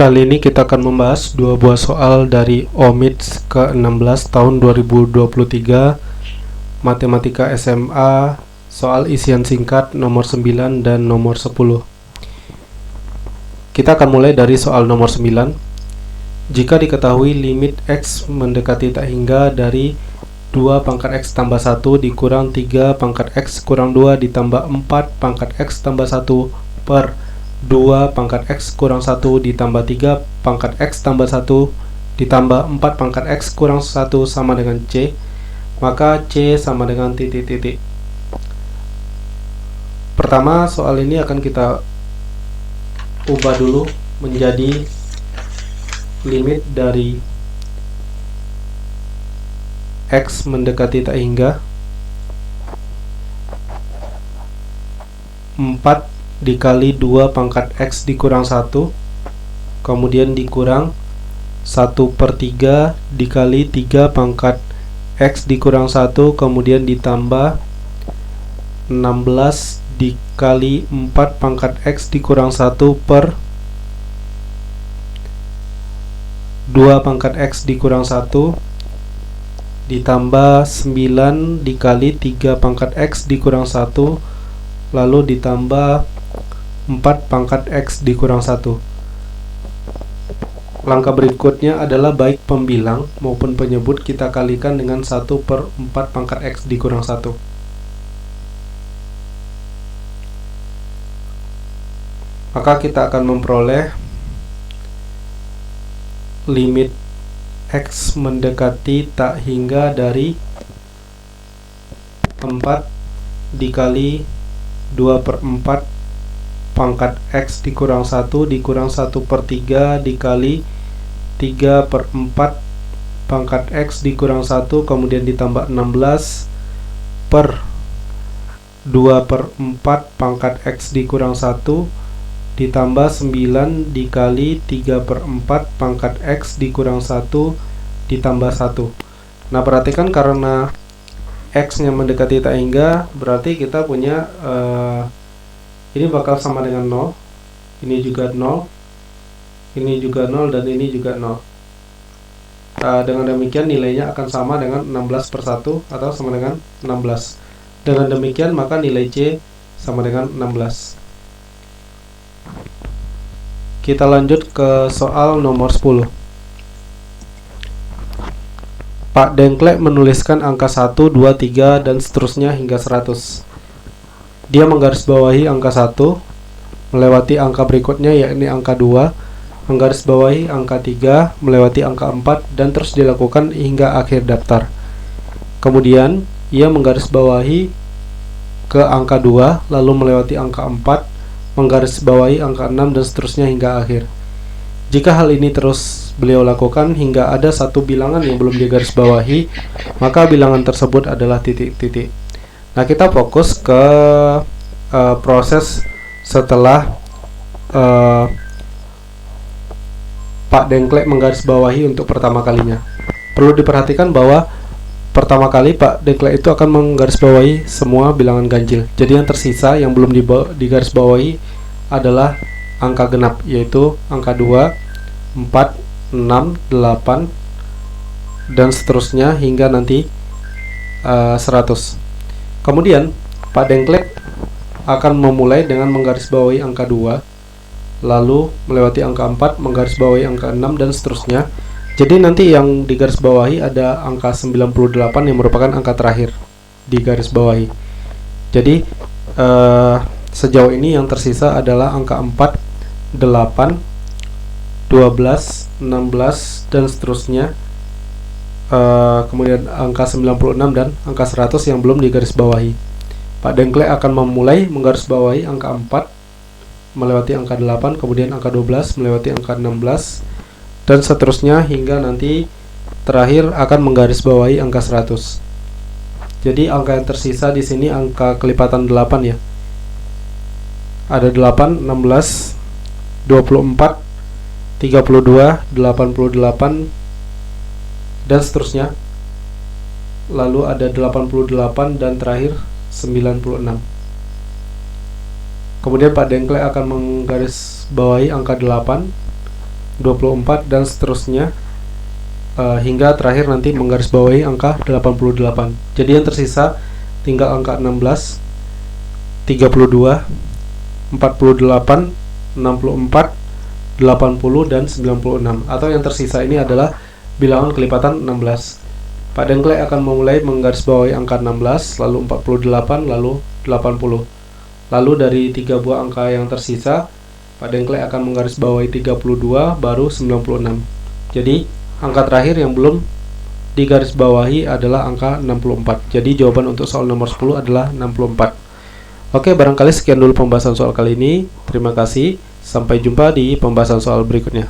Kali ini kita akan membahas dua buah soal dari OMITS ke-16 tahun 2023 Matematika SMA, soal isian singkat nomor 9 dan nomor 10. Kita akan mulai dari soal nomor 9. Jika diketahui limit X mendekati tak hingga dari 2 pangkat X tambah 1 dikurang 3 pangkat X kurang 2 ditambah 4 pangkat X tambah 1 per 2 pangkat X kurang 1 ditambah 3 pangkat X tambah 1 ditambah 4 pangkat X kurang 1 sama dengan C, maka C sama dengan titik-titik. Pertama, soal ini akan kita ubah dulu menjadi limit dari X mendekati tak hingga 4 dikali 2 pangkat X dikurang 1, kemudian dikurang 1/3 dikali 3 pangkat X dikurang 1, kemudian ditambah 16 dikali 4 pangkat X dikurang 1 per 2 pangkat X dikurang 1 ditambah 9 dikali 3 pangkat X dikurang 1 lalu ditambah 4 pangkat X dikurang 1. Langkah berikutnya adalah baik pembilang maupun penyebut kita kalikan dengan 1/4 pangkat X dikurang 1. Maka kita akan memperoleh limit X mendekati tak hingga dari 4 dikali 2/4 pangkat X dikurang 1 dikurang 1/3 dikali 3/4 pangkat X dikurang 1, kemudian ditambah 16 per 2/4 pangkat X dikurang 1 ditambah 9 dikali 3/4 pangkat X dikurang 1 ditambah 1. Nah, perhatikan karena X nya mendekati tak hingga, berarti kita punya ini bakal sama dengan 0, ini juga 0, ini juga 0, dan ini juga 0. Dengan demikian nilainya akan sama dengan 16/1 atau sama dengan 16. Dengan demikian maka nilai C sama dengan 16. Kita lanjut ke soal nomor 10. Pak Dengklek menuliskan angka 1, 2, 3, dan seterusnya hingga 100. Dia menggarisbawahi angka 1, melewati angka berikutnya yakni angka 2, menggarisbawahi angka 3, melewati angka 4, dan terus dilakukan hingga akhir daftar. Kemudian, ia menggarisbawahi ke angka 2, lalu melewati angka 4, menggarisbawahi angka 6, dan seterusnya hingga akhir. Jika hal ini terus beliau lakukan hingga ada satu bilangan yang belum digarisbawahi, maka bilangan tersebut adalah titik-titik. Nah, kita fokus ke proses setelah Pak Dengklek menggarisbawahi untuk pertama kalinya. Perlu diperhatikan bahwa pertama kali Pak Dengklek itu akan menggarisbawahi semua bilangan ganjil. Jadi yang tersisa yang belum digarisbawahi adalah angka genap, yaitu angka 2, 4, 6, 8, dan seterusnya hingga nanti 100. Kemudian Pak Dengklek akan memulai dengan menggarisbawahi angka 2, lalu melewati angka 4, menggarisbawahi angka 6, dan seterusnya. Jadi nanti yang digarisbawahi ada angka 98 yang merupakan angka terakhir digarisbawahi. Jadi sejauh ini yang tersisa adalah angka 4, 8, 12, 16, dan seterusnya. Kemudian angka 96 dan angka 100 yang belum digarisbawahi. Pak Dengklek akan memulai menggarisbawahi angka 4, melewati angka 8, kemudian angka 12, melewati angka 16, dan seterusnya hingga nanti terakhir akan menggarisbawahi angka 100. Jadi angka yang tersisa di sini angka kelipatan 8 ya. Ada 8, 16, 24, 32, 88, dan seterusnya. Lalu ada 88 dan terakhir 96. Kemudian Pak Dengklek akan menggarisbawahi angka 8, 24, dan seterusnya hingga terakhir nanti menggarisbawahi angka 88. Jadi yang tersisa tinggal angka 16, 32, 48, 64, 80, dan 96. Atau yang tersisa ini adalah bilangan kelipatan 16. Pak Dengklek akan memulai menggarisbawahi angka 16, lalu 48, lalu 80. Lalu dari 3 buah angka yang tersisa, Pak Dengklek akan menggarisbawahi 32, baru 96. Jadi angka terakhir yang belum digarisbawahi adalah angka 64. Jadi jawaban untuk soal nomor 10 adalah 64. Oke, barangkali sekian dulu pembahasan soal kali ini. Terima kasih. Sampai jumpa di pembahasan soal berikutnya.